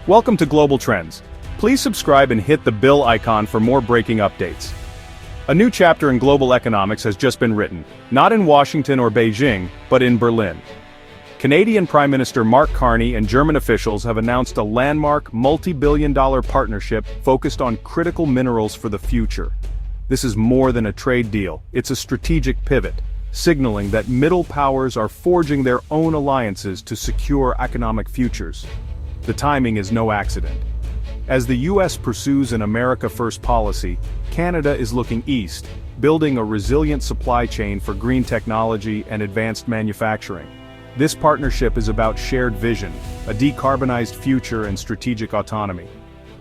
Welcome to Global Trends. Please subscribe and hit the bell icon for more breaking updates. A new chapter in global economics has just been written, not in Washington or Beijing, but in Berlin. Canadian Prime Minister Mark Carney and German officials have announced a landmark multi-billion-dollar partnership focused on critical minerals for the future. This is more than a trade deal, it's a strategic pivot, signaling that middle powers are forging their own alliances to secure economic futures. The timing is no accident. As the U.S. pursues an America First policy, Canada is looking east, building a resilient supply chain for green technology and advanced manufacturing. This partnership is about shared vision, a decarbonized future and strategic autonomy.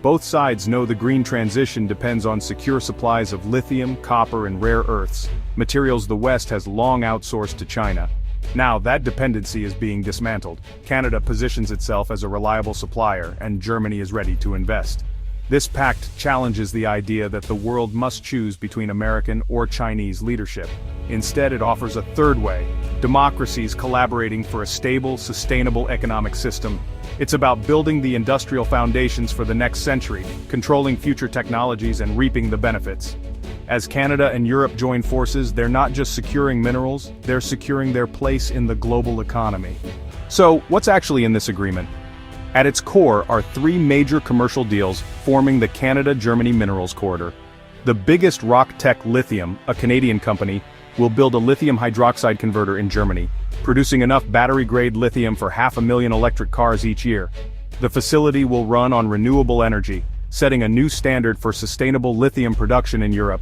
Both sides know the green transition depends on secure supplies of lithium, copper and rare earths, materials the West has long outsourced to China. Now that dependency is being dismantled. Canada positions itself as a reliable supplier, and Germany is ready to invest. This pact challenges the idea that the world must choose between American or Chinese leadership. Instead, it offers a third way: democracies collaborating for a stable, sustainable economic system. It's about building the industrial foundations for the next century, controlling future technologies and reaping the benefits. As Canada and Europe join forces, they're not just securing minerals, they're securing their place in the global economy. So, what's actually in this agreement? At its core are three major commercial deals forming the Canada-Germany Minerals Corridor. The biggest ROCTEC Lithium, a Canadian company, will build a lithium hydroxide converter in Germany, producing enough battery-grade lithium for 500,000 electric cars each year. The facility will run on renewable energy, setting a new standard for sustainable lithium production in Europe.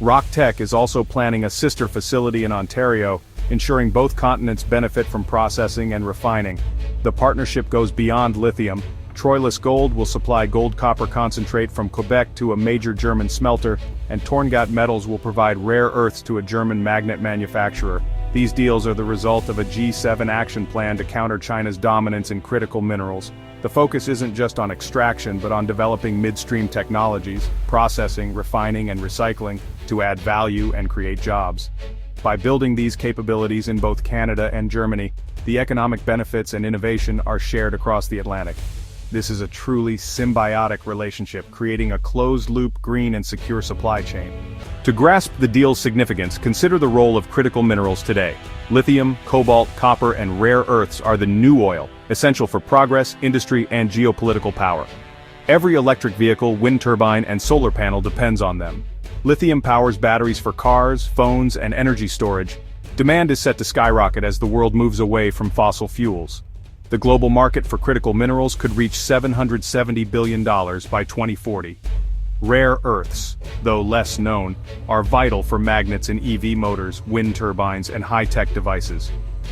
ROCTEC is also planning a sister facility in Ontario, ensuring both continents benefit from processing and refining. The partnership goes beyond lithium. Troilus Gold will supply gold-copper concentrate from Quebec to a major German smelter, and Torngat Metals will provide rare earths to a German magnet manufacturer. These deals are the result of a G7 action plan to counter China's dominance in critical minerals. The focus isn't just on extraction but on developing midstream technologies, processing, refining and recycling, to add value and create jobs. By building these capabilities in both Canada and Germany, the economic benefits and innovation are shared across the Atlantic. This is a truly symbiotic relationship, creating a closed-loop, green and secure supply chain. To grasp the deal's significance, consider the role of critical minerals today. Lithium, cobalt, copper and rare earths are the new oil, essential for progress, industry and geopolitical power. Every electric vehicle, wind turbine and solar panel depends on them. Lithium powers batteries for cars, phones and energy storage. Demand is set to skyrocket as the world moves away from fossil fuels. The global market for critical minerals could reach $770 billion by 2040. Rare earths, though less known, are vital for magnets in EV motors, wind turbines, and high-tech devices.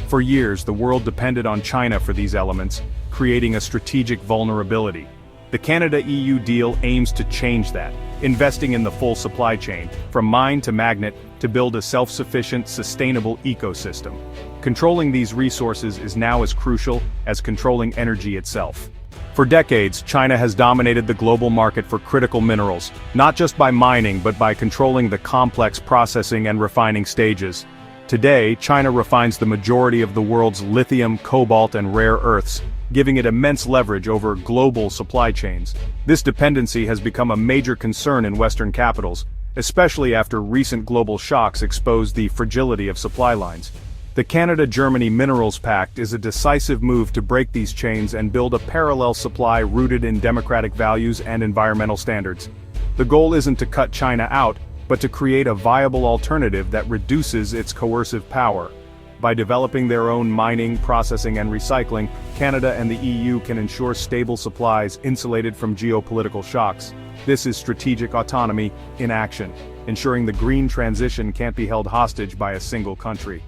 For years, the world depended on China for these elements, creating a strategic vulnerability. The Canada-EU deal aims to change that, investing in the full supply chain, from mine to magnet, to build a self-sufficient, sustainable ecosystem. Controlling these resources is now as crucial as controlling energy itself. For decades, China has dominated the global market for critical minerals, not just by mining but by controlling the complex processing and refining stages. Today, China refines the majority of the world's lithium, cobalt and rare earths, giving it immense leverage over global supply chains. This dependency has become a major concern in Western capitals, especially after recent global shocks exposed the fragility of supply lines. The Canada-Germany Minerals Pact is a decisive move to break these chains and build a parallel supply rooted in democratic values and environmental standards. The goal isn't to cut China out, but to create a viable alternative that reduces its coercive power. By developing their own mining, processing and recycling, Canada and the EU can ensure stable supplies insulated from geopolitical shocks. This is strategic autonomy in action, ensuring the green transition can't be held hostage by a single country.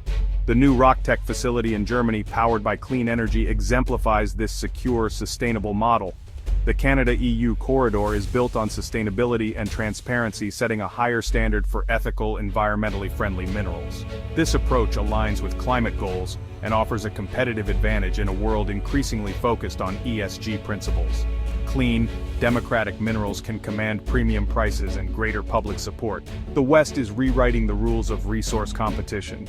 The new ROCTEC facility in Germany, powered by clean energy, exemplifies this secure, sustainable model. The Canada-EU corridor is built on sustainability and transparency, setting a higher standard for ethical, environmentally friendly minerals. This approach aligns with climate goals and offers a competitive advantage in a world increasingly focused on ESG principles. Clean, democratic minerals can command premium prices and greater public support. The West is rewriting the rules of resource competition.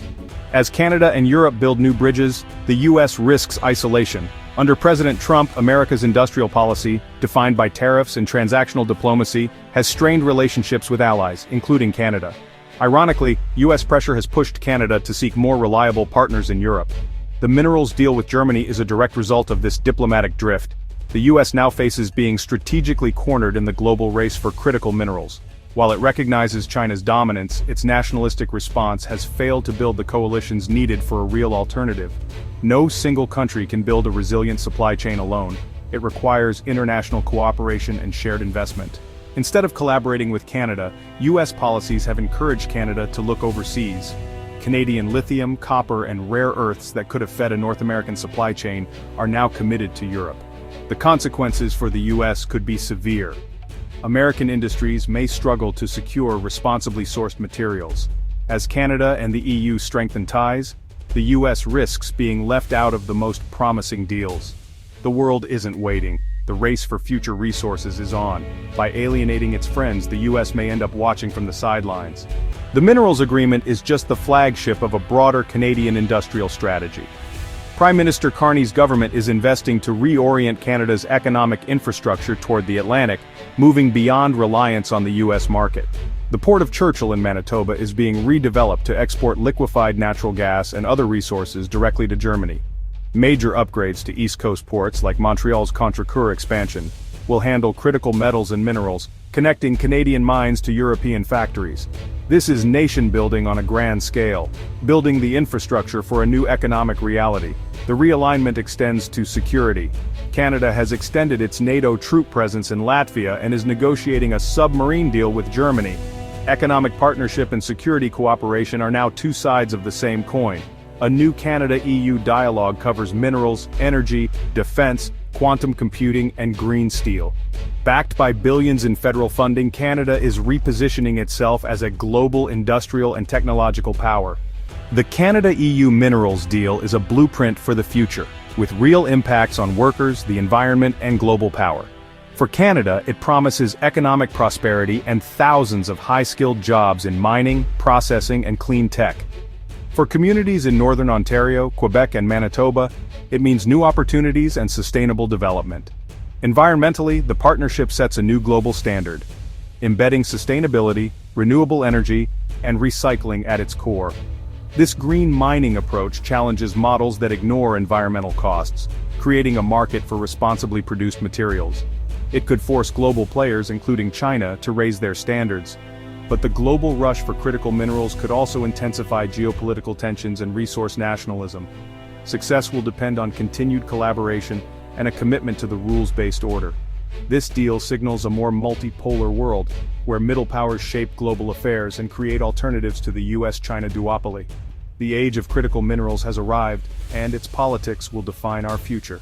As Canada and Europe build new bridges, the US risks isolation. Under President Trump, America's industrial policy, defined by tariffs and transactional diplomacy, has strained relationships with allies, including Canada. Ironically, US pressure has pushed Canada to seek more reliable partners in Europe. The minerals deal with Germany is a direct result of this diplomatic drift. The US now faces being strategically cornered in the global race for critical minerals. While it recognizes China's dominance, its nationalistic response has failed to build the coalitions needed for a real alternative. No single country can build a resilient supply chain alone. It requires international cooperation and shared investment. Instead of collaborating with Canada, US policies have encouraged Canada to look overseas. Canadian lithium, copper, and rare earths that could have fed a North American supply chain are now committed to Europe. The consequences for the US could be severe. American industries may struggle to secure responsibly sourced materials. As Canada and the EU strengthen ties, the US risks being left out of the most promising deals. The world isn't waiting. The race for future resources is on. By alienating its friends, the US may end up watching from the sidelines. The Minerals Agreement is just the flagship of a broader Canadian industrial strategy. Prime Minister Carney's government is investing to reorient Canada's economic infrastructure toward the Atlantic, moving beyond reliance on the US market. The Port of Churchill in Manitoba is being redeveloped to export liquefied natural gas and other resources directly to Germany. Major upgrades to East Coast ports like Montreal's Contrecoeur expansion will handle critical metals and minerals, connecting Canadian mines to European factories. This is nation-building on a grand scale, building the infrastructure for a new economic reality. The realignment extends to security. Canada has extended its NATO troop presence in Latvia and is negotiating a submarine deal with Germany. Economic partnership and security cooperation are now two sides of the same coin. A new Canada-EU dialogue covers minerals, energy, defense, quantum computing, and green steel. Backed by billions in federal funding, Canada is repositioning itself as a global industrial and technological power. The Canada-EU minerals deal is a blueprint for the future, with real impacts on workers, the environment, and global power. For Canada, it promises economic prosperity and thousands of high-skilled jobs in mining, processing, and clean tech. For communities in Northern Ontario, Quebec, and Manitoba, it means new opportunities and sustainable development. Environmentally, the partnership sets a new global standard, embedding sustainability, renewable energy, and recycling at its core. This green mining approach challenges models that ignore environmental costs, creating a market for responsibly produced materials. It could force global players, including China, to raise their standards. But the global rush for critical minerals could also intensify geopolitical tensions and resource nationalism. Success will depend on continued collaboration and a commitment to the rules-based order. This deal signals a more multipolar world, where middle powers shape global affairs and create alternatives to the US-China duopoly. The age of critical minerals has arrived, and its politics will define our future.